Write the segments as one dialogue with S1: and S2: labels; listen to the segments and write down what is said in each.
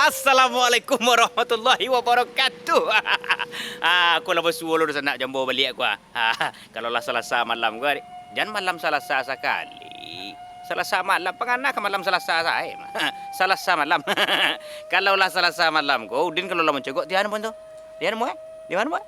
S1: Assalamualaikum warahmatullahi wabarakatuh. Aku lah bersuara dah nak jambau balik aku. Kalau lah Selasa malam gua, jangan malam Selasa sekali. Selasa malam pengana ke malam Selasa saya. Selasa malam. Kalau lah Selasa malam gua, Udin kalau lah mencegok di mana pun tu? Di mana mu? Di mana mu?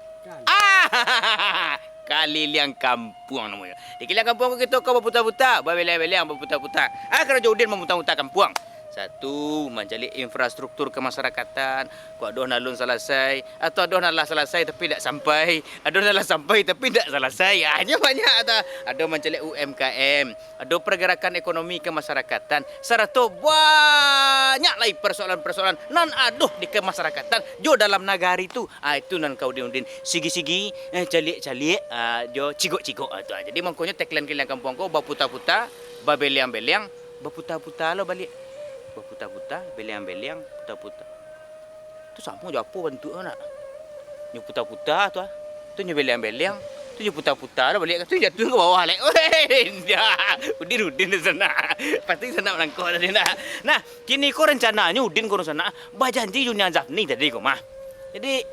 S1: Kali liang kampung namanya. Di kaliang kampung kita kau berputar-putar, berbelai-belai berputar-putar. Kalau Udin memutar-putar kampung. Satu, mencari infrastruktur kemasyarakatan. Kau aduh nalun selesai. Atau aduh nalah selesai tapi tak sampai. Aduh nalah sampai tapi tak selesai. Hanya banyak ada. Aduh mencari UMKM. Aduh pergerakan ekonomi kemasyarakatan. Serta banyak lagi persoalan-persoalan. Nan aduh di kemasyarakatan. Jo dalam negara itu. Itu nan kau diundin. Sigi-sigi. Calik-calik. Jo cigok-cigok. Jadi makanya tagline kalian kampung kau. Berputar-putar. Berbeliang-beliang. Berputar-putar lo balik. Berputar-putar, beliang-beliang, putar-putar. Tu sama je apa bentuk nak? Nyu putar-putar tu ah. Tu nyu beliang-beliang, tu nyu putar-putar dah balik. Tu jatuh ke bawah lek. Udin di sana. Pasti sana melangkau tadi nak. Nah, kini ko rencananya Udin ko sana berjanji dunia Zafni tadi ko mah. Jadi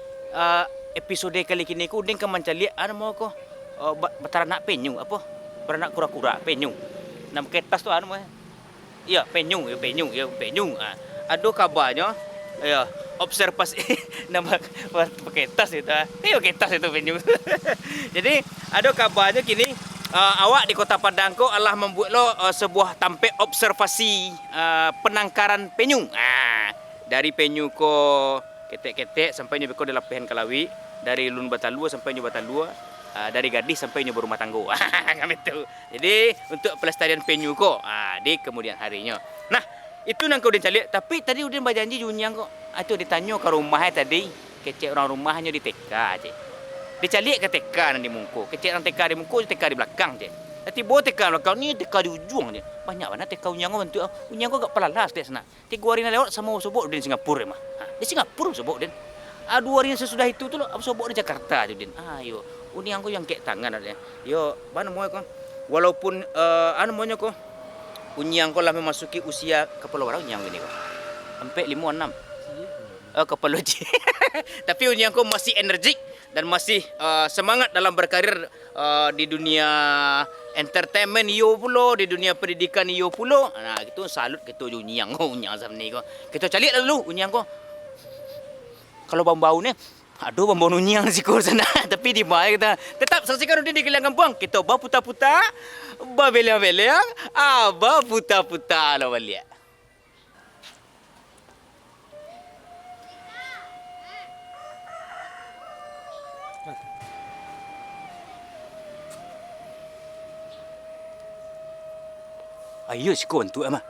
S1: episode kali kini ko Udin ke mencari mau ko betaranak penyu apa? Beranak kura-kura penyu. Nama kertas tu mah. Ya, penyu. Ada kabarnya, ya, observasi nama pakai tas itu. Pakai tas itu penyu. Jadi, ada kabarnya kini awak di Kota Padang ko Allah membuat lo sebuah tampek observasi penangkaran penyu. Dari penyu ko ketek-ketek sampai nyoba ko di lapihan Kalawi, dari Lun Batalua sampai nyoba Batalua. Dari gadis sampai nyoba rumah tangga. Itu. Jadi untuk pelestarian penyu kok di kemudian harinya. Nah, itu nang kau Udin cari. Tapi tadi Udin berjanji Junyang kok. Itu ditanya ke rumahnya tadi. Kecek orang rumahnya di TK aje. Dicari ke TK nanti mungko. Kecek orang TK di mungko, TK di belakang je. Nanti bawa TK belakang ni TK di ujung je. Banyak mana TK Unyang kau bentuk. Unyang kau gak pelalas deh sana. 3 hari lewat sama sobok Udin Singapura mah. Di Singapura sobok Udin. 2 hari sesudah itu tu lo sobok di Jakarta je Udin. Ayo. Unyang ko yang kek tangan ada. Yo, mana mo ko? Walaupun monya ko Unyang ko lah memasuki usia kepala orang Unyang ini ko. Sampai 5 6. Kepala ji. Tapi Unyang ko masih energik dan masih semangat dalam berkarir di dunia entertainment yo pulo, di dunia pendidikan yo pulo. Nah, gitu salut gitu Unyang zaman ni ko. Kita cari dulu Unyang ko. Kalau bau-bau ni aduh, bambau Unyang sikul sana. Tapi di mana kita tetap saksikan Udin di kaliang kampung. Kita berputar-putar, berbeliang-beliang, berputar-putar lah balik. Ayo sikul bantu mah.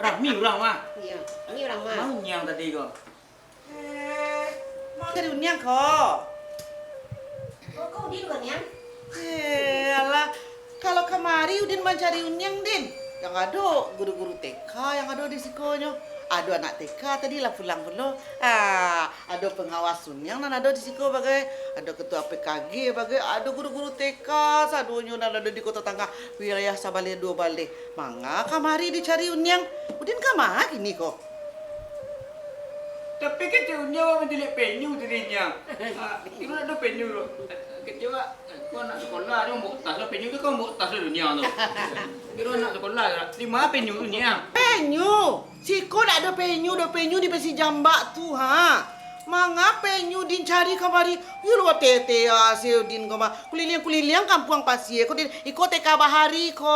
S1: Rami orang mah.
S2: Iya, ini orang mah.
S1: Mau Unyang tadi ko.
S3: Mau cari Unyang kok.
S2: Kok Udin kan yang?
S3: Alah, kalau kemari Udin mencari Unyang, Din. Yang ada guru-guru TK yang ada di sikonya. Ada anak TK tadi lah pulang dulu. Ada pengawas Unyang dan ada di siko bagai ada ketua PKG bagai ada guru-guru TK sadunya dan ada di kota tengah wilayah Sabale 2 Bale. Mangga kamari dicari Unyang. Udin kamari ni kok.
S1: Tapi kecil Unyang menjelik penyu tadinya. Itu ada penyu lo. Kecil kau nak sekolah dia mau tas lah penyu tu kau mau tas lah Unyang tu. Kira nak sekolah di mana penyu Unyang?
S3: Penyu. Siko nak ada penyu di besi jambak tu ha. Manga penyu din cari kamari. Yulu tete si Udin koma. Kuliling kampung pasir. Ko din iko teka bahari ko.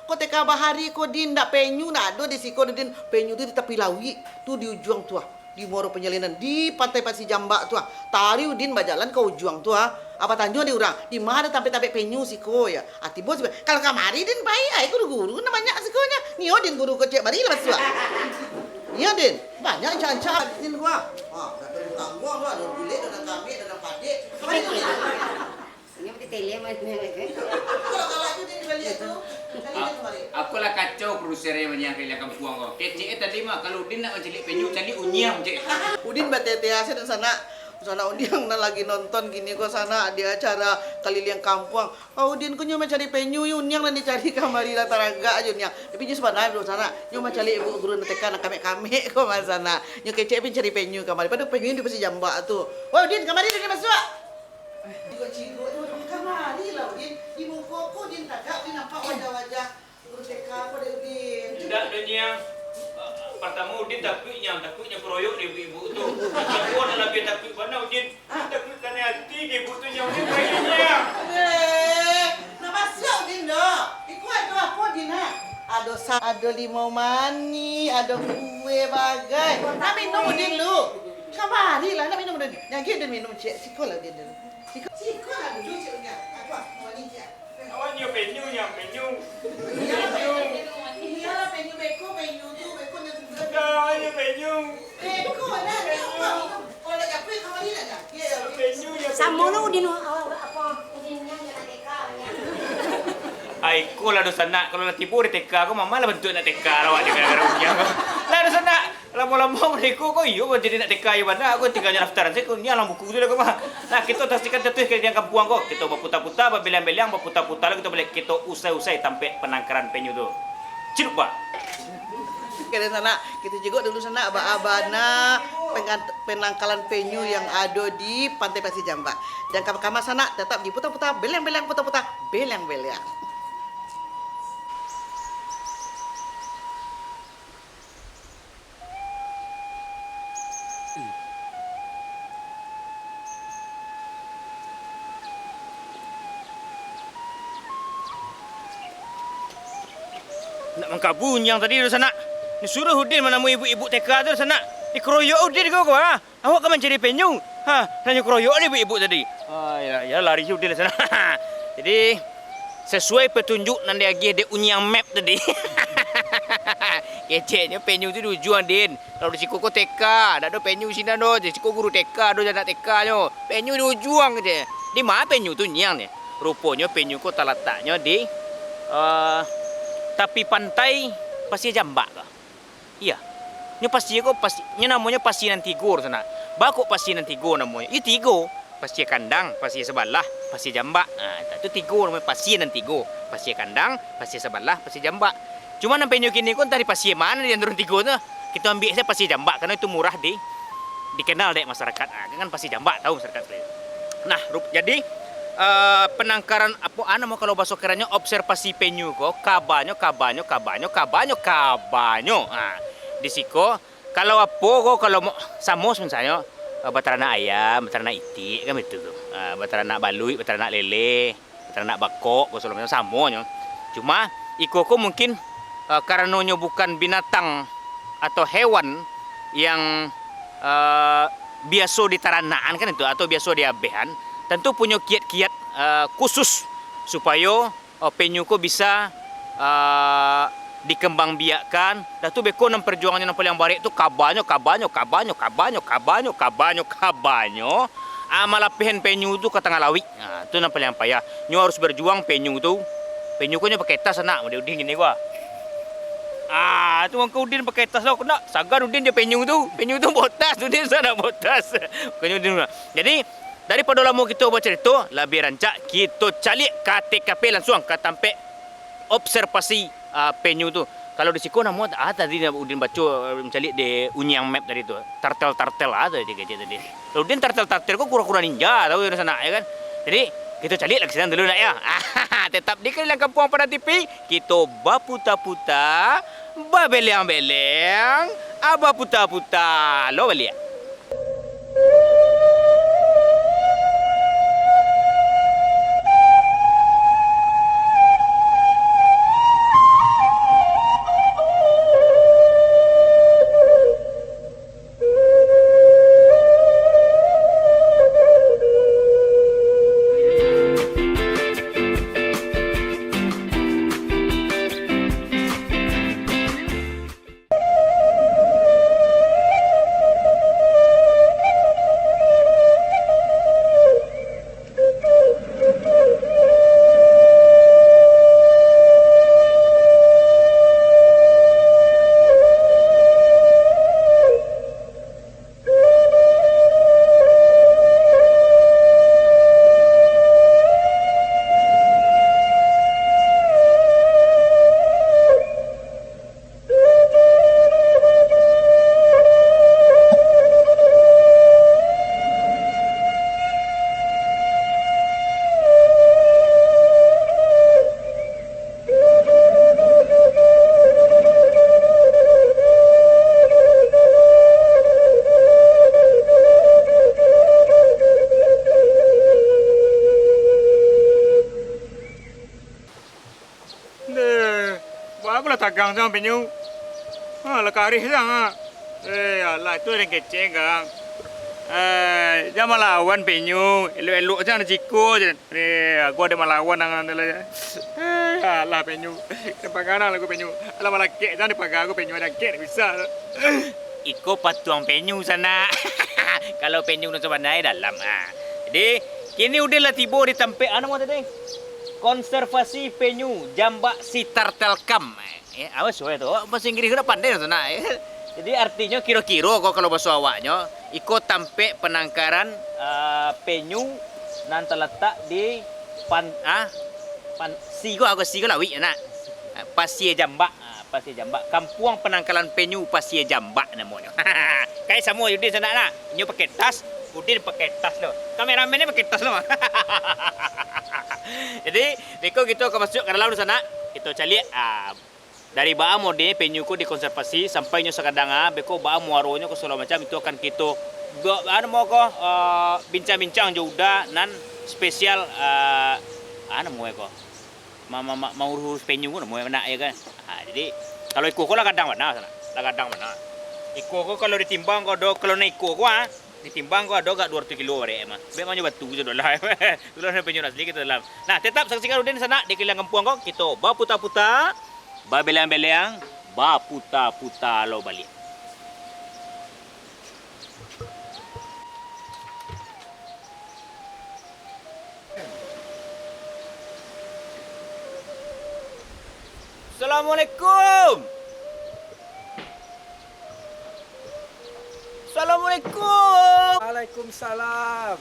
S3: Ko teka bahari ko din ndak penyu nak ada di siko din penyu tu di tepi lawi. Tu di ujung tu di Moro Penyalinan di pantai Pasir Jambak tu tari Udin berjalan ke ujung tu apa tanjung di orang di mana tampil-tampil penyu siko ya ati bos kalau kamari din baik ai guru-guru namanya sikonya ni Udin guru kecek bari lah tu iya Din banyak cancak din gua ada tangguang tu ada kulit ada kami ada pade kamari tu
S2: Ini apa tele mas?
S3: kalau itu Din balik tu
S1: Aku lah kacau produsernya banyak kali kampung kau. Cek tadi mah kalau Udin nak mencari penyu, cari unyam cek.
S3: Udin batete aja dan sana Udin yang lagi nonton gini kok sana ada acara keliling kampung. Oh Udin kok nyuma cari penyu yang nanti cari kamari lataraga aja nyang. Tapi just pada bro sana nyuma cari ibu guru netekan kami kok mas sana. Nyu kece pin cari penyu kamari. Pada penyu di pasti jambak tuh. Wah Udin kamari Udin masuk. Cigo itu kamari lah Udin. Di muka Udin tak nampak wajah guru TK pada Udin.
S1: Tidak dunia. Pertama Udin takutnya keroyok di ibu tu. Kedua adalah dia takut mana Udin. Takut kerana hati ibu tu yang Udin kayaknya.
S3: Nama siapa Udin dah? Ikut ada apa Udin ha? Ada limau mani, ada kue bagai. Nak minum Udin lu. Kamari lah nak minum Udin. Yang kita minum cik, sikol lah Udin dulu. Sikol lah dulu cik Udin. Apa? Mau ni cik.
S1: Awaknya penyu.
S3: Iyalah penyu beko tu beko yang sudah.
S1: Awaknya penyu.
S3: Beko lah dia. Kalau nak apa kamari lah dah.
S1: Penyu ya.
S2: Sama lu Udin apa? Udinnya jangan teka ya.
S1: Aiku lah dosa nak kalau nak tipu di TK aku mama lah bentuk nak TK awak dia gara-gara punya. Lah dosa nak lama-lama mereka kau iyo kau jadi nak TK ya mana aku tinggalnya daftaran saya kau ni alam buku tu lah kau mah. Nah kita pastikan tetus ke yang kampung kau kita berputar-putar berbelang-belang berputar-putar kita boleh kita usai-usai sampai penangkaran penyu tu. Cilup pak.
S3: Ke sana kita juga dulu sana abana penangkalan penyu yang ada di Pantai Pasir Jambak. Dan kamar sana tetap diputar-putar belang-belang putar-putar belang-belang.
S1: Nak mengkabun yang tadi dosa nak. Ni suruh Udin menemui ibu-ibu TK tu dosa nak. Dikeroyok Udin kau ha. Awak kan mencari penyu. Ha, hanya keroyok ni ibu-ibu tadi. Ya lari Udin sana. Jadi sesuai petunjuk nanti lagi ada unyang map tadi. Keceknya penyu tu tujuan Din. Kalau di siku kau TK, ada penyu sini do. Di siku guru TK do jangan TK nyo. Penyu tujuan je. Di mana penyu tu nyang ni? Rupanya penyu kau terletaknya di tapi pantai Pasir Jambak ke? Iya. Nya pasir kau nya namanya Pasiran Tigo sana. Bakok Pasiran Tigo namanya. Itu Tigo. Pasir Kandang, Pasir Sebelah, Pasir Jambak. Itu Tigo namanya Pasiran Tigo. Pasir Kandang, Pasir Sebelah, Pasir Jambak. Cuma nampak penyu kini kau dari pasir mana yang turun Tigo tu? Kita ambil saya Pasir Jambak karena itu murah dikenal dek masyarakat. Kan Pasir Jambak tahu masyarakat. Nah, jadi penangkaran apa mau kalau bahasa kerennya observasi penyu kok kabanyo. Di siko kalau apa kok kalau mau samos misalnya beternak ayam, beternak itik kan itu tuh. Beternak balui, beternak lele, beternak bakok kok selama samonyo. Cuma iko kok mungkin karenanya bukan binatang atau hewan yang biasa di taranaan kan itu atau biasa di abehan. Tentu punya kiat-kiat khusus supaya penyu ko bisa dikembangbiakkan. Dah tu beko nam perjuangannya nam paling barik tu kabanyo. Malapihan penyu tu ke tengah lawi. Tu nam paling payah. Nyo harus berjuang penyu tu. Penyu ko nya pakai tas nak, dia udin gini gua. Tu orang Udin pakai tas lah kena. Sagar Udin dia penyu tu. Penyu tu botas, Udin sana botas. Penyu Udin. Jadi daripada lama kita baca cerita, lebih rancak kita calik KTKP langsung ke tempat observasi penyu tu. Kalau di siku nama tadi Udin baca mencalik di unyang map tadi tu. Tartel ada dia kecil tadi. Kalau Udin tartel kok kura-kura ninja tahu di sana ya kan. Jadi kita calik lagi sana dulu nak ya. Tetap di Keliling Kampung pada TV, kita baputa-puta, babeleng-beleng, abaputa-puta, lo balik. kagang sama penyu. Lekari sang. Alah itu yang kecil gang. Jangan melawan penyu. Elok-elok jangan ciko je. Aku ada melawan dengan dia. Alah penyu. Dipagaran aku penyu. Alah malah kek jangan dipagar aku penyu ada kek bisa. Iko patuang penyu sana. Kalau penyu nak coba naik dalam. Jadi kini udahlah tiba di tempat mau tadi. Konservasi penyu Jambak Sitar Telkam. Awas soalnya tu. Bahasa Inggris sudah pandai tu nak. Jadi artinya kira-kira kok kalau bahasa awaknya ikut tampek penangkaran penyu nan terletak di Sigo Lawi nak. Pasir Jambak. Pasir Jambak. Kampung penangkaran penyu Pasir Jambak namanya. Kayak semua Udin sana nak. Nyu pakai tas, Udin pakai tas lo. Kameramennya pakai tas lo. Jadi, deko kita akan masuk ke dalam sana. Kita cari dari bahan mode penyu ko dikonservasi sampai nyo sekadang beko bahan muaronyo ko segala macam itu akan kita mau ko bincang-bincang juga nan spesial mau ko mau urus penyu ko mau nak ya kan. Jadi kalau iko ko lah kadang mana sana lah kadang mana iko ko kalau ditimbang ko do kalau naik iko ko ditimbang ko ada gak 200 kilo bare emang be manyo batu je lah dulu penyu asli kita dalam. Nah tetap saksikan Udin sana di Kiliang Kampuang ko kita ba puta-puta ba beleang-beleang, ba puta-puta lo balik. Assalamualaikum. Assalamualaikum.
S4: Waalaikumsalam.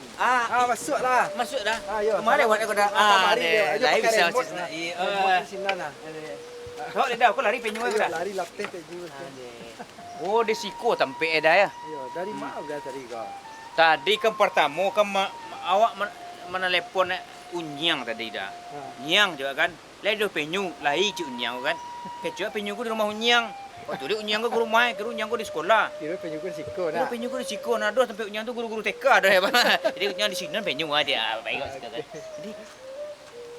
S4: Masuklah.
S1: Masuk dah.
S4: Ayo.
S1: Kemarin buat aku dah.
S4: Mari dia. Ayo
S1: Live
S4: pakai
S1: bisa
S4: remote.
S1: sini.
S4: Remote sini nah.
S1: Oh, dah aku lari penyu aku dah.
S4: Lari latih penyu.
S1: Oh, di siko tampe dah ya.
S4: Yo, dari mana udah tadi kau?
S1: Tadi kan pertama kan awak menelepon unyang tadi dah. Unyang juga kan. Lai do penyu, lai cu unyang kan. Kecua penyu ku di rumah unyang. Waktu dia unyang ku ke rumah, ke unyang ku di sekolah.
S4: Kira penyu ku siko
S1: Kira
S4: nah.
S1: penyu ku di siko nah, doh sampai unyang tu guru-guru TK dah ya. Jadi unyang di sini penyu aja. Baik kan. Jadi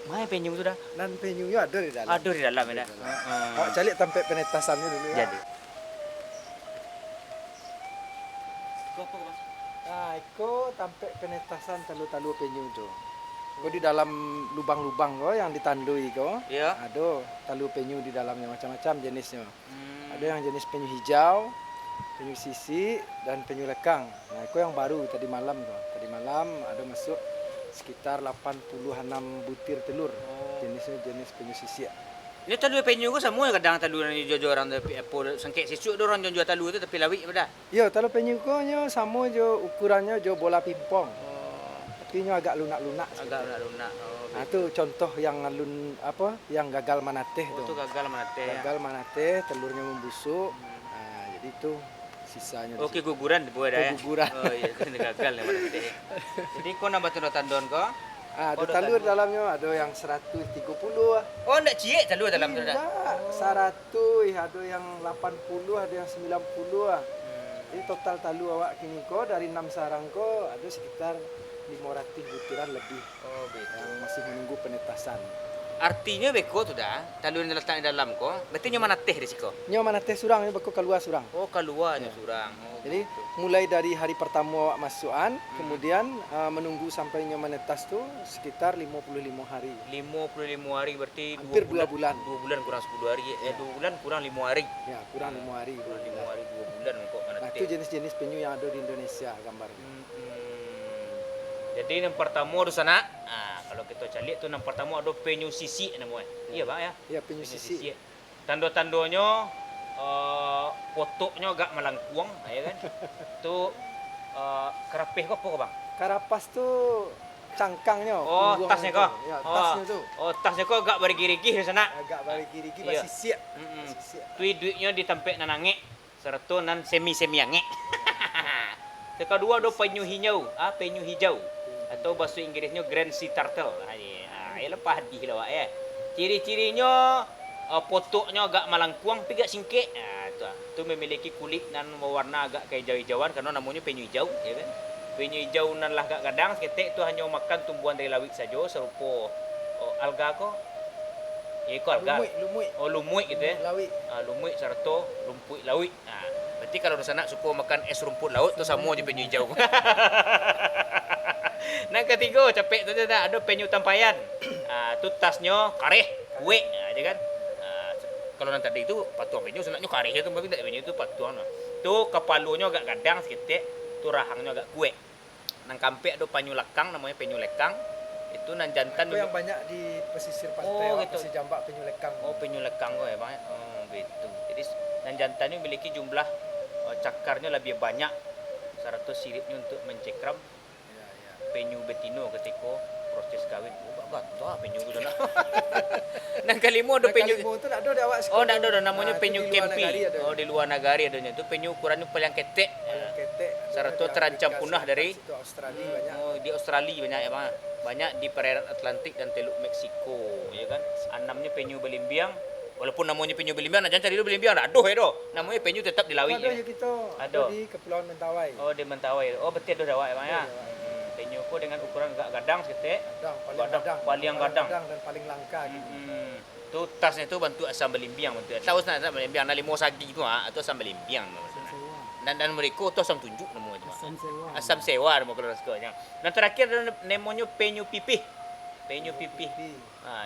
S1: mana penyu tu dah?
S4: Dan penyu yo ada di dalam.
S1: Ada di dalam dah.
S4: Awak cari tempat penetasannya dulu ya.
S1: Jadi. Kau bang?
S4: Nah, iko tempat penetasan talu-talu penyu tu. Kau di dalam lubang-lubang kau yang ditandui kau.
S1: Ya.
S4: Ada talu penyu di dalamnya macam-macam jenisnya. Ada yang jenis penyu hijau, penyu sisi dan penyu lekang. Nah, itu yang baru tadi malam kau. Tadi malam ada masuk sekitar 86 butir telur. Jenisnya jenis penyu sisi.
S1: Ini talu penyu ku semua kadang talu yang jual orang apa sangkek sisuk orang jual talu tu tapi lawik pada.
S4: Ya, talu penyu kau nyo sama jo ukurannya jo bola pingpong. Tapi nyo agak lunak-lunak.
S1: Agak lunak. Oh,
S4: Nah, itu contoh yang alun apa? Yang gagal manateh
S1: itu
S4: tu.
S1: gagal manateh.
S4: Gagal manateh, telurnya membusuk. Nah, jadi itu sisanya.
S1: Oke, guguran boleh dah ya.
S4: Guguran.
S1: Oh iya, kan gagal ya manateh. Jadi kau nak batu tandon kau?
S4: Ada telur dalamnya, ada yang 130.
S1: Oh, ndak ciek talu dalam tu dah.
S4: Enggak, 100, ada yang 80, ada yang 90. Jadi total talu awak kini ko dari 6 sarang ko ada sekitar 500 butiran lebih.
S1: Oh, betul.
S4: Yang masih menunggu penetasan.
S1: Artinya beko tu dah, talu yang letak di dalam kau, berarti nyo manateh di siko.
S4: Nyo manateh surang, ni bako keluar surang.
S1: Oh, keluarnya surang. Oh,
S4: Jadi mulai dari hari pertama awak masukan, kemudian menunggu sampai nyo menetas tu sekitar 55 hari.
S1: 55 hari berarti
S4: Hampir 2 bulan.
S1: 2 bulan kurang 10 hari. 2 bulan kurang 5 hari.
S4: Ya, kurang 5 hari.
S1: Kurang 5 hari 2 bulan kok
S4: Nah,
S1: manateh.
S4: itu jenis-jenis penyu yang ada di Indonesia gambarnya.
S1: Jadi yang pertama di sana, kalau kita cari tu yang pertama ada penyu sisi namanya. Iya bang ya.
S4: Ya, penyu sisi.
S1: Tanda-tandanya potoknya agak melangkuang, ya kan? Tu kerapih kau apa bang?
S4: Karapas tu cangkangnya.
S1: Oh,
S4: punggung
S1: tasnya
S4: tu.
S1: kau.
S4: Ya, tasnya tu.
S1: Oh, tasnya kau agak berigih-rigih di sana.
S4: Agak balik kiri
S1: Iya.
S4: masih siap.
S1: Mm-mm.
S4: Masih siap.
S1: Duitnya ditampek nanangek, serta nan semi-semi angek. Yang kedua ada penyu hijau, penyu hijau. Atau bahasa Inggrisnya Grand Sea Turtle. Ya lepas hadis lah ya. Ciri-cirinya potoknya agak melangkuang tapi agak singkit. Tu memiliki kulit dan warna agak kayak hijau-hijauan karena namanya penyu hijau, ya kan? Penyu hijau nan lah agak kadang seketik tu hanya makan tumbuhan dari lawik saja serupa alga ko. Ekor kan?
S4: Lumui.
S1: Oh, lumui gitu ya.
S4: Lawi.
S1: Lumui serta rumput laut. Berarti kalau di sana suka makan es rumput laut tu sama je penyu hijau. Yang ketiga capek tu dah ada penyu tampayan. Tu tasnya kareh, kue aja kan. Kalau nanti tadi itu patuang penyu sebenarnya kareh itu tapi tak penyu itu patuang. Tu kepalanya agak gadang sedikit, tu rahangnya agak kue. Nang kampek ada penyu lekang namanya penyu lekang. Itu nan jantan
S4: Itu yang banyak di pesisir pantai,
S1: gitu.
S4: pesisir Jambak, penyu lekang.
S1: Oh, penyu lekang kok ya, Bang. Oh, gitu. Jadi nan jantan ini memiliki jumlah cakarnya lebih banyak serta siripnya untuk mencekram
S4: Ya, ya.
S1: penyu betina ketika proses kawin. Oh, gantah penyu tu sana. Dan kelima ada penyu.
S4: Kalimu tu tak ada di awak
S1: Oh, tak ada namanya
S4: itu
S1: penyu
S4: di luar
S1: kempi.
S4: negari ada.
S1: Oh, di luar negara adanya. Itu penyu ukurannya paling ketek.
S4: Ketek.
S1: Saratu terancam punah dari
S4: Itu Australia banyak.
S1: Oh, di Australia banyak ya, Bang. Banyak di perairan Atlantik dan Teluk Meksiko, ya kan. Anamnya penyu belimbiang. Walaupun namanya penyu belimbiang, nak jangan cari dulu belimbiang, dah aduh ya doh. Namanya penyu tetap di laut.
S4: Ada ya kita.
S1: Ada.
S4: Di Kepulauan Mentawai.
S1: Oh, di Mentawai. Oh, betul ada dawak ya, Bang ya.
S4: Ada dawak.
S1: Penyu ko dengan ukuran agak gadang sedikit.
S4: Paling
S1: gadang.
S4: dan paling langka gitu.
S1: Tu tasnya tu bantu asam belimbiang bantu. Tahu sana asam belimbiang, na limo sagi tu atau asam belimbiang maksudnya. Dan mereka tu asam tunjuk namanya tu. Asam sewa nama kalau rasanya. Dan terakhir namanya penyu pipih. Penyu pipih.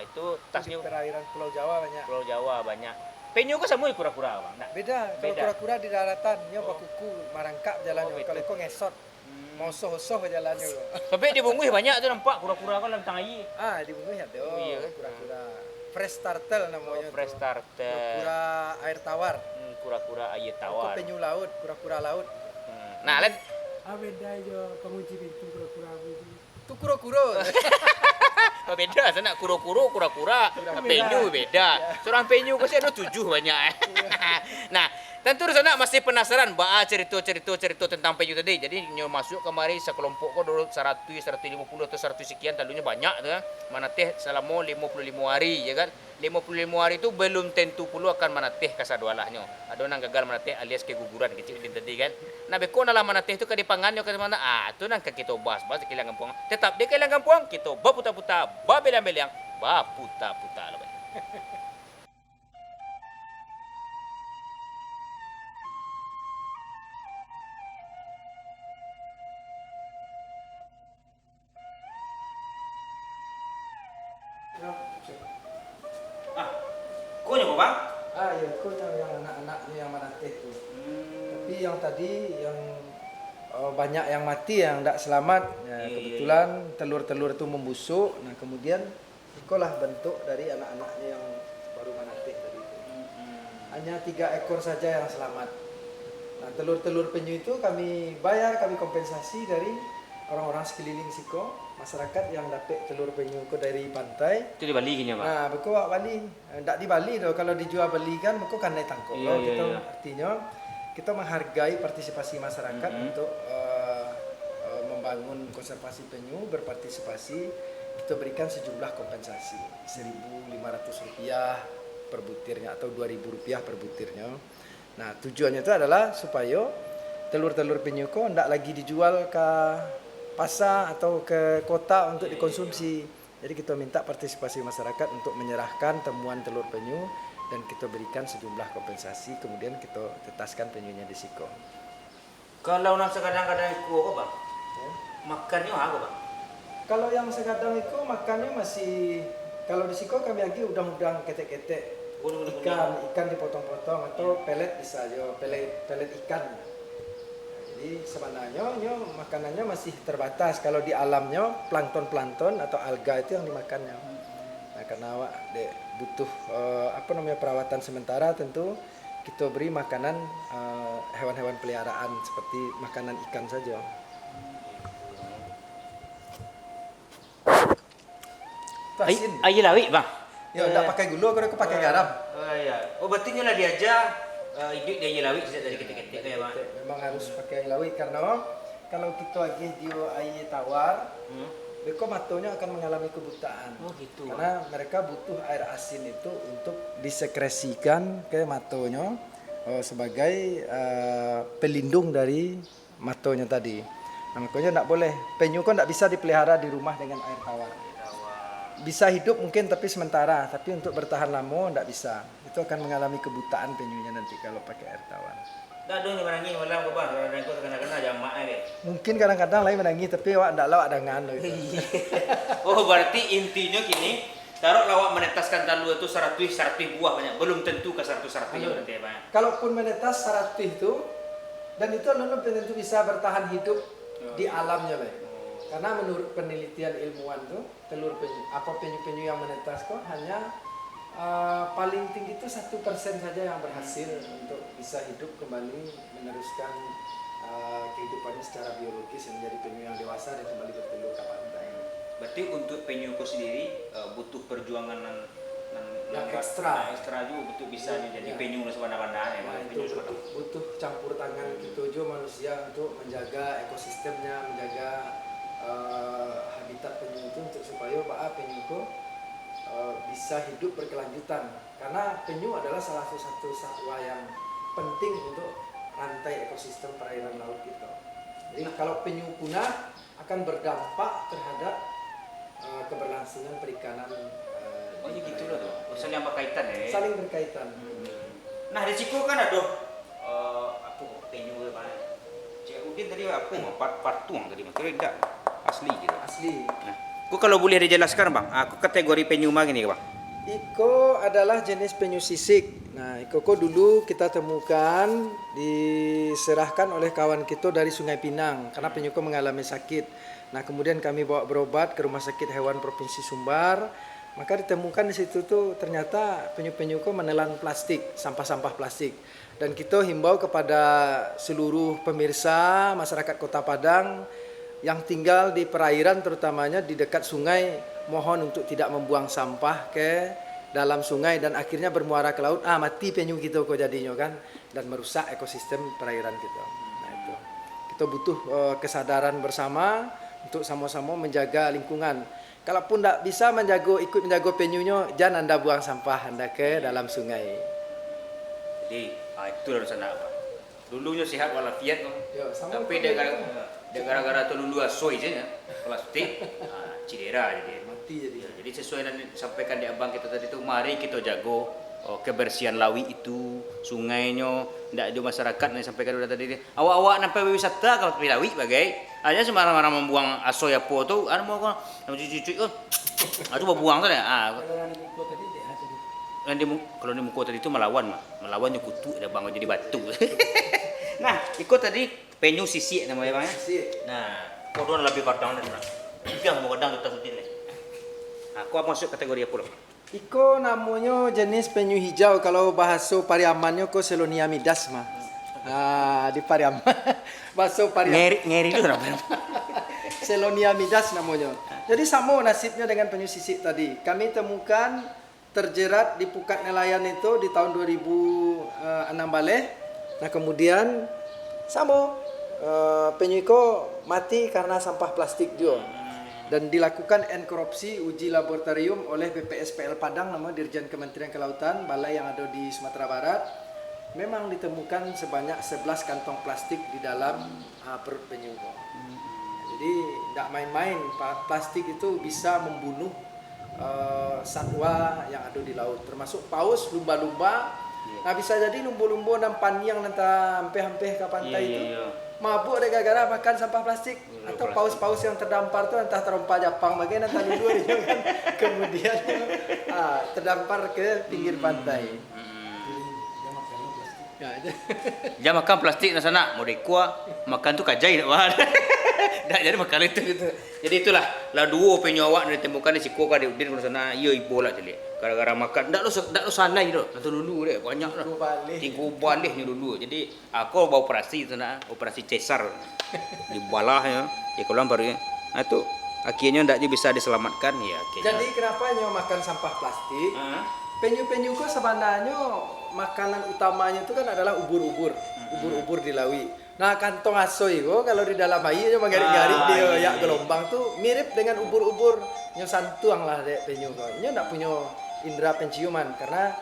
S1: Itu tasnya
S4: Di perairan Pulau Jawa banyak.
S1: Pulau Jawa banyak. Penyu ko sama kura-kura, Bang. Nah.
S4: Beda. Kalau
S1: Beda.
S4: kura-kura di daratan, nyo kuku marangkap jalannya.
S1: gitu.
S4: Kalau kau ngesot, mau soh-soh jalannya.
S1: Sampai di bungui banyak tu nampak kura-kura kan dalam tengah air.
S4: Di bumi ada.
S1: Oh, iya.
S4: Kura-kura. Fresh turtle namanya. tuh.
S1: Fresh starter.
S4: Kura air tawar.
S1: Kura-kura air
S4: Itu
S1: tawar.
S4: penyu laut, kura-kura laut.
S1: Nah, let
S5: Beda jo penguji itu kura-kura itu.
S4: Itu kura-kura.
S1: oh, beda sana kura-kura, penyu beda. Seorang penyu kasi ada 7 banyak. Nah, tentu di sana masih penasaran cerita tentang penyu tadi. Jadi nyo masuk kemari sekelompok kok dulu 100, 150 atau 100 sekian talunya banyak tu kan. Mana teh selama 55 hari ya kan. 55 hari itu belum tentu pula akan manateh kasadualahnya. Ada orang gagal manateh alias keguguran kecil tadi kan. Nah beko dalam manateh itu ke dipangannya ke mana? Itu nang kita bahas kehilang kampung. Tetap di kehilang kampung kita baputa-puta, babeliang-beliang, baputa-puta lah. Kau nyoba bang?
S4: Ya itu yang anak-anaknya yang manateh itu. Tapi yang tadi yang banyak yang mati yang tidak selamat. Ya, kebetulan telur-telur itu membusuk. Nah kemudian itulah bentuk dari anak-anaknya yang baru manateh tadi itu. Hanya 3 ekor saja yang selamat. Nah telur-telur penyu itu kami bayar, kami kompensasi dari orang-orang sekeliling Siko, masyarakat yang dapat telur penyu itu dari pantai.
S1: Itu di Bali gini bang?
S4: Nah, beko wak Bali. Ndak di Bali doh. Kalau dijual belikan beko kan naik tangkap. Artinya kita menghargai partisipasi masyarakat untuk membangun konservasi penyu, berpartisipasi. Kita berikan sejumlah kompensasi, Rp1.500 per butirnya atau Rp2.000 per butirnya. Nah, tujuannya itu adalah supaya telur-telur penyu ko ndak lagi dijual ke pasar atau ke kota untuk dikonsumsi. Jadi kita minta partisipasi masyarakat untuk menyerahkan temuan telur penyu dan kita berikan sejumlah kompensasi, kemudian kita tetaskan penyunya di Siko.
S1: Kalau nak kadang-kadang ikut apa bang? Makannya apa bang?
S4: Kalau yang segadang itu makannya masih, kalau di Siko kami lagi udang-udang ketek-ketek, ikan dipotong-potong atau pelet bisa aja, pelet ikan. Jadi sebenarnya makanannya masih terbatas. Kalau di alamnya plankton atau alga itu yang dimakannya. Nah, karena awak butuh perawatan sementara, tentu kita beri makanan hewan-hewan peliharaan seperti makanan ikan saja. Asin.
S1: Air lawik bang?
S4: Ya, enggak pakai gula, aku pakai garam.
S1: Oh iya. Oh berarti ni lah diajar hidup dia air lawik sejak dari ketik-ketik ya bang?
S4: Memang harus pakai air lawik karena kalau kita lagi di air tawar, mereka matonya akan mengalami kebutaan.
S1: Oh gitu.
S4: Karena mereka butuh air asin itu untuk disekresikan ke matonya sebagai pelindung dari matonya tadi. Nah, makanya tidak boleh. Penyu kan tidak bisa dipelihara di rumah dengan air tawar. bisa hidup mungkin tapi sementara, tapi untuk bertahan lama tidak bisa. Itu akan mengalami kebutaan penyunya nanti kalau pakai air tawar.
S1: Dah dong menangi malam ke bang, orang kau kena jamak ni.
S4: Mungkin kadang-kadang lain menangis tapi awak tidak lawak dengan loh itu.
S1: Oh berarti intinya kini taruh lawak menetaskan talu itu 100 buah banyak, belum tentu ke 100 berarti ya bang.
S4: Kalaupun menetas 100 itu dan itu belum tentu bisa bertahan hidup di alamnya lah. Karena menurut penelitian ilmuwan tuh telur penyu, penyu-penyu yang menetas kok hanya paling tinggi itu 1% saja yang berhasil untuk bisa hidup kembali meneruskan kehidupannya secara biologis menjadi penyu yang dewasa dan kembali bertelur ke pantai.
S1: Berarti untuk penyu itu sendiri butuh perjuangan
S4: yang ekstra
S1: juga untuk bisa jadi penyu sebenarnya ya bang.
S4: Itu butuh campur tangan kita juga manusia untuk menjaga ekosistemnya, menjaga habitat penyu itu untuk supaya penyu itu bisa hidup berkelanjutan, karena penyu adalah salah satu satwa yang penting untuk rantai ekosistem perairan laut kita. Jadi kalau penyu punah akan berdampak terhadap keberlangsungan perikanan.
S1: Oh ya gitu loh tuh, saling berkaitan ya.
S4: Saling berkaitan.
S1: Nah di situ kan ada apa penyu apa? Cik Udin tadi apa? Patung tadi, maksudnya enggak asli gitu.
S4: Asli.
S1: Nah, aku kalau boleh dijelaskan bang, aku kategori penyu mana gini bang?
S4: Iko adalah jenis penyu sisik. Nah, iko dulu kita temukan diserahkan oleh kawan kita dari Sungai Pinang karena penyu mengalami sakit. Nah, kemudian kami bawa berobat ke Rumah Sakit Hewan Provinsi Sumbar. Maka ditemukan di situ tuh ternyata penyu-penyu menelan plastik, sampah-sampah plastik. Dan kita himbau kepada seluruh pemirsa masyarakat Kota Padang yang tinggal di perairan terutamanya di dekat sungai, mohon untuk tidak membuang sampah ke dalam sungai dan akhirnya bermuara ke laut. Mati penyu kita kok jadinya kan, dan merusak ekosistem perairan kita. Nah itu kita butuh kesadaran bersama untuk sama-sama menjaga lingkungan. Kalaupun tidak bisa ikut menjaga penyunya, jangan anda buang sampah anda ke dalam sungai.
S1: Jadi itu harus sana apa? Dulunya sehat walafiat kok. Tapi dia gara-gara tu dulu asoy je plastik, cedera jadi.
S4: Mati jadi.
S1: Jadi sesuai yang disampaikan di abang kita tadi tu, mari kita jago kebersihan lawi itu, sungainya, ndak ada masyarakat yang sampaikan udah tadi. Awak-awak nampai wisata kalau tepi lawi bagai, aja sembarang-barang membuang asoy apa tu, mau kan cuci-cuci itu buang tu ya. Kalau di muka tadi itu melawan je kutu ada bang jadi batu. Nah, ikut tadi penyu sisik namanya bang ya. Nah, kodon lebih kadang dan yang mau kadang kita sutin. Nah, kau masuk kategori apa loh?
S4: Iko namanya jenis penyu hijau, kalau bahasa Pariamannya ko Selonia midas mah. Di Pariaman. Bahasa Pariaman.
S1: Ngeri itu kenapa?
S4: Selonia midas namanya. Jadi sama nasibnya dengan penyu sisik tadi. Kami temukan terjerat di pukat nelayan itu di tahun 2006 balik. Nah kemudian sama penyu itu mati karena sampah plastik juga. Dan dilakukan enkorupsi uji laboratorium oleh BPSPL Padang, nama Dirjen Kementerian Kelautan, balai yang ada di Sumatera Barat. Memang ditemukan sebanyak 11 kantong plastik di dalam perut penyu. Jadi tidak main-main, plastik itu bisa membunuh satwa yang ada di laut, termasuk paus, lumba-lumba. Nah bisa jadi lumba-lumba dan paniang nanti hampir-hampir ke pantai itu mabuk gara-gara makan sampah plastik, atau paus-paus yang terdampar tuh entah terompa Jepang bagian entah dulu dia kan kemudian terdampar ke pinggir pantai.
S1: Dia makan plastik di sana, mau dekua makan tu kajai tak wah. Dah jadi makan itu gitu. Jadi itulah lah dua penyu awak ditemukan di Siko ka di Udin di sana, iya ibu lah jadi. Gara-gara makan ndak lo sana itu. Nanti dulu deh banyak lah. Tiga balik ni dulu. Jadi aku bawa operasi sana, operasi cesar di balah ya. Ya kalau baru ya. Nah itu akhirnya ndak bisa diselamatkan ya akhirnya.
S4: Jadi kenapa nyo makan sampah plastik? Penyu-penyu kok sebenarnya makanan utamanya itu kan adalah ubur-ubur di lawi. Nah kantong asoy kok kalau di dalam air aja menggarik-garik dia gelombang tuh mirip dengan ubur-ubur. Nyo santuang lah dek penyu kok. Nyo ndak punya indera penciuman karena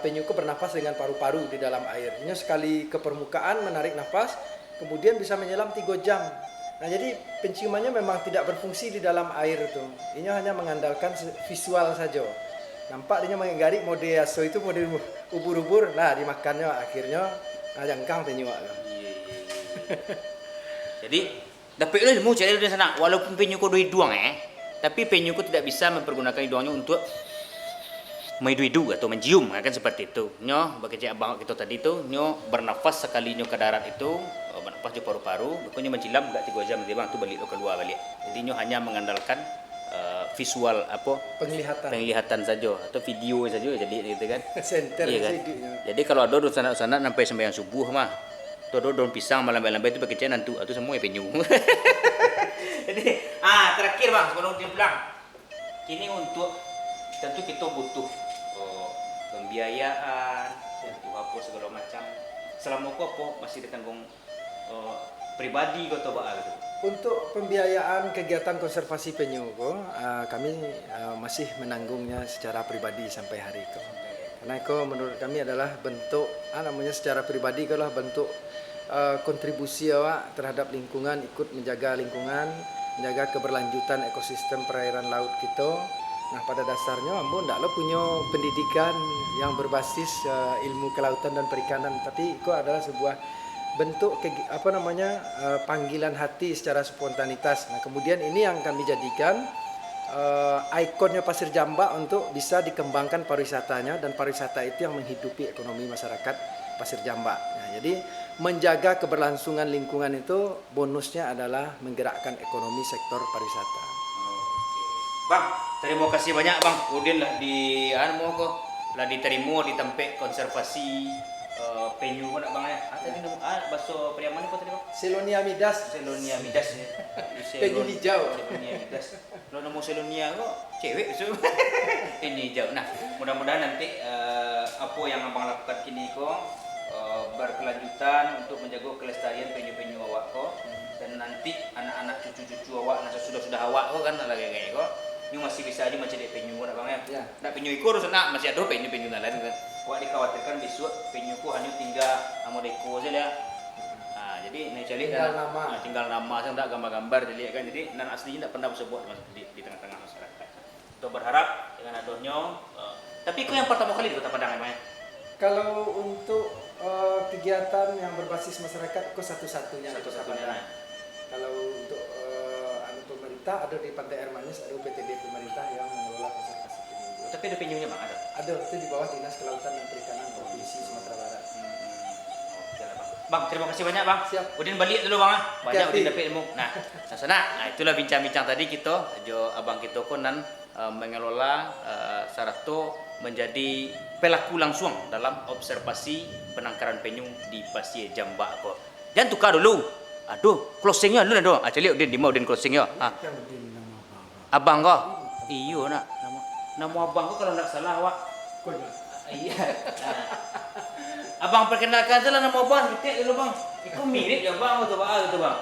S4: penyu kok bernapas dengan paru-paru di dalam air. Nyo sekali ke permukaan menarik nafas, kemudian bisa menyelam 3 jam. Nah, jadi penciumannya memang tidak berfungsi di dalam air itu. Ini hanya mengandalkan visual saja. Nampak dia menggarik mode aso itu mode ubur-ubur. Nah, dimakannya akhirnya jangkang penyu.
S1: Jadi dapat ilmu cari dari sana. Walaupun penyu ko dua hidung tapi penyu ko tidak bisa mempergunakan hidungnya untuk maidu atau mencium, kan seperti itu. Nyo bekerja abang kita tadi itu, nyo bernafas sekali nyo ke darat itu, bernafas di paru-paru, pokoknya menjilam enggak 3 jam dia bang tu balik keluar balik. Jadi nyo hanya mengandalkan visual penglihatan saja atau video saja jadi gitu kan.
S4: Center
S1: iya kan? Jadi kalau ada sana sampai sembahyang subuh mah, tuh ada daun pisang malam-malam itu bekerja nanti itu semua penyu. Jadi terakhir bang sebelum dipulang, kini untuk tentu kita butuh pembiayaan, untuk apa segala macam. Selama apa masih ditanggung pribadi atau apa gitu.
S4: Untuk pembiayaan kegiatan konservasi penyu kami masih menanggungnya secara pribadi sampai hari itu. Karena itu menurut kami adalah bentuk namanya secara pribadi adalah bentuk kontribusi awak terhadap lingkungan, ikut menjaga lingkungan, menjaga keberlanjutan ekosistem perairan laut kita. Nah, pada dasarnya Ambo ndaklah punya pendidikan yang berbasis ilmu kelautan dan perikanan, tapi itu adalah sebuah bentuk panggilan hati secara spontanitas. Nah, kemudian ini yang kami jadikan ikonnya Pasir Jambak untuk bisa dikembangkan pariwisatanya, dan pariwisata itu yang menghidupi ekonomi masyarakat Pasir Jambak. Nah, jadi menjaga keberlangsungan lingkungan itu bonusnya adalah menggerakkan ekonomi sektor pariwisata.
S1: Bang, terima kasih banyak bang. Udin lah diterima di tempat konservasi penyu nak bang ya. Tadi bahasa Priaman apa tadi bang?
S4: Selonia midas.
S1: Selonia midas ya.
S4: Penyu hijau.
S1: Selonia midas. Kalau nama Selonia kok cewek so. Penyu hijau. Nah, mudah-mudahan nanti apa yang abang lakukan kini kok berkelanjutan untuk menjaga kelestarian penyu-penyu awak kok. Dan nanti anak-anak cucu-cucu awak, nah sudah awak kok kan lagi kayak kok. Ini masih bisa aja mencari penyu nak bang ya. Nak penyu ikut sana masih ada penyu lain kan. Wah dikhawatirkan besok penyuku hanya tinggal amodeko saja ya. Jadi ini cari tinggal nama saya tak gambar-gambar jadi kan. Jadi nan aslinya tidak pernah sebut di tengah-tengah masyarakat. Kita berharap dengan adanya tapi itu yang pertama kali di Kota Padang ya.
S4: Kalau untuk kegiatan yang berbasis masyarakat itu satu-satunya. Kalau untuk pemerintah ada di Pantai Air Manis, ada UPTD pemerintah yang mengelola konservasi penyu.
S1: Tapi ada penyunya bang ada?
S4: Ada, itu di bawah Dinas Kelautan dan Perikanan Provinsi Sumatera Barat.
S1: Oke lah bang. Bang terima kasih banyak bang. Siap. Udin balik dulu bang. Banyak Udin dapat ilmu. Nah itulah bincang-bincang tadi kita. Jo abang kita konan mengelola Sarato menjadi pelaku langsung dalam observasi penangkaran penyu di Pasir Jambak kok. Jangan tukar dulu. Aduh, closingnya dulu dah. Cari Udin di mau Udin closingnya. Abang kok. Iyo nak nama abang kok kalau tidak salah awak. Iya. Abang perkenalkan saja nama abang. Kita dulu bang. Itu mirip ya bang atau bang.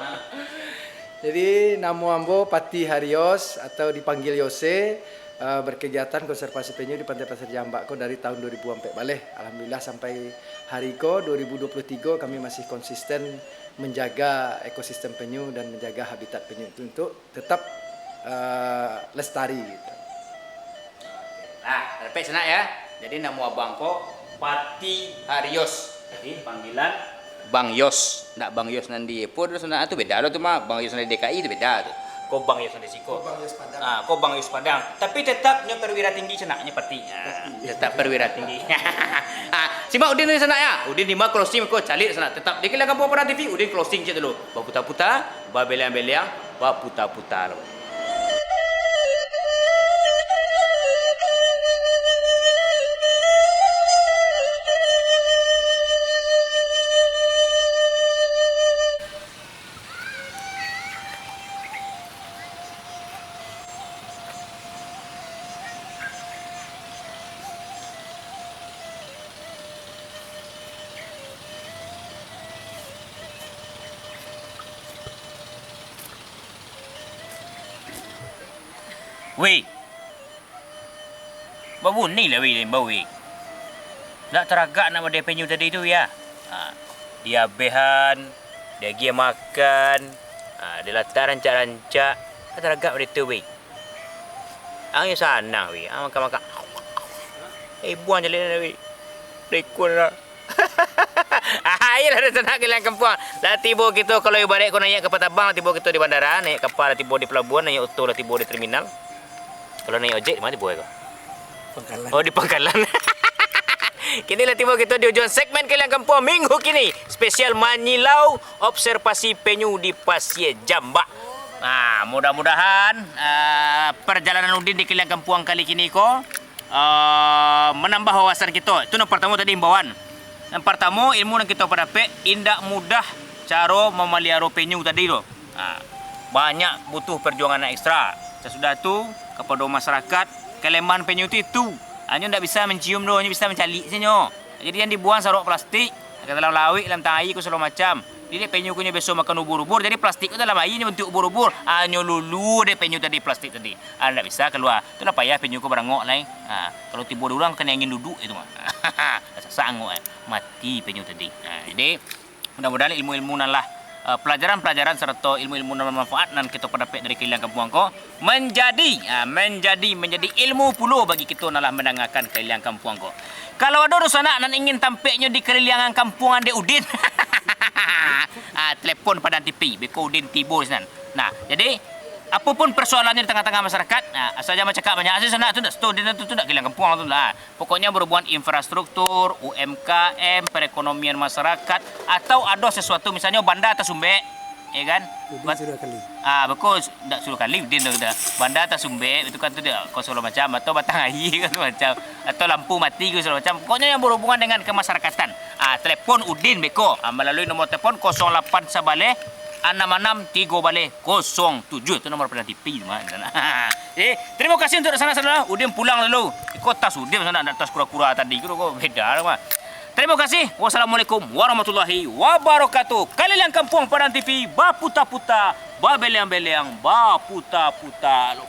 S4: Jadi nama ambo Pati Harios atau dipanggil Yose, berkegiatan konservasi penyu di Pantai Pasir Jambak dari tahun 2000 sampai balik. Alhamdulillah sampai hari ko 2023 kami masih konsisten menjaga ekosistem penyu dan menjaga habitat penyu itu untuk tetap lestari gitu.
S1: Nah, repek senak ya. Jadi nama abang ko Pati Harios. Jadi panggilan Bang Yos. Nak Bang Yos nanti pun sana tu beda loh tu mah. Bang Yos nanti DKI itu beda tu. Kau Bang Yos nanti Siko.
S4: Bang Yos Padang.
S1: Kau Bang Yos Padang. Tapi tetapnya perwira tinggi senaknya Pati. Tetap perwira tinggi. Simak Udin dari sana ya. Udin di mana closing kau calik sana. Tetap di Kampung Pernah TV. Udin closing je dulu. Ba puta-puta, ba beliang-beliang, ba puta-puta lo. Weh, babu ni lah weh bau weh. Tak teragak nama dia penyu tadi tu ya. Dia behan, dia pergi makan, Dia letak rancak-rancak. Kata ragap dia tu, weh. Ang yang sana, weh. Ang makan-makan. Buang je lah, weh. Rekod lah. Ayolah dah senang kalian kampung. Dah tiba kita kalau ibarat kau naik kapal terbang, tiba kita di bandara, naik kapal, tiba di pelabuhan, naik auto, tiba di terminal. Kalau naik ojek, di mana tiba kau?
S5: Pangkalan.
S1: Oh, di Pangkalan. Kini lah tiba kita di ujung segmen kalian kampung minggu kini. Spesial Manyilau Observasi Penyu di Pasir Jambak. Mudah-mudahan perjalanan Udin di kalian kampung kali kini ko menambah wawasan kita. Itu yang pertama tadi himbauan. Yang pertama ilmu yang kita dapat indak mudah cara memelihara penyu tadi tu. Banyak butuh perjuangan yang ekstra. Sesudah tu kepada masyarakat kelemahan penyu itu hanya ndak bisa mencium doh, hanya bisa mencalik saja. Jadi yang dibuang saruk plastik ke dalam lawik, dalam tangan air ku segala macam. Jadi penyu kunya besok makan ubur-ubur, jadi plastik tu dalam air ni bentuk ubur-ubur. Hanya lulu deh penyu tadi plastik tadi. Ndak bisa keluar. Itulah payah penyu ku berangok lah. Kalau tiba orang kena angin duduk itu mah. Sanggup mati penyu tadi. Jadi mudah-mudahan ilmu-ilmu lah pelajaran-pelajaran serta ilmu-ilmu yang bermanfaat dan kita dapat dari kalian kampung ko menjadi ilmu pula bagi kita nalah mendengarkan kalian kampung ko. Kalau ada urusan nak ingin tampaknya di kelilingan kampungan de Udin. Telepon pada TV beko Udin tibo sana. Nah, jadi apapun persoalannya di tengah-tengah masyarakat, asal jangan cakap banyak asal sana tu tak keliling kampung tu lah. Pokoknya berhubungan infrastruktur, UMKM, perekonomian masyarakat atau ada sesuatu misalnya bandar tersumbek, ya kan?
S5: Udin sudah kali.
S1: Betul, tak suruh kali Udin dah. Bandar tersumbek itu kan tu dia kosong macam atau batang air kan macam atau lampu mati ke segala macam. Pokoknya yang berhubungan dengan kemasyarakatan. Telepon Udin beko melalui nomor telefon 08 Sabale 66 balik 07 itu nomor pilihan TV terima kasih untuk sana-sana. Udin pulang lalu di kota Udin sana atas kura-kura tadi kira beda lah. Terima kasih. Wassalamualaikum warahmatullahi wabarakatuh. Kalian kampung Padang TV baputa-puta, babeleang-beleang, baputa-puta.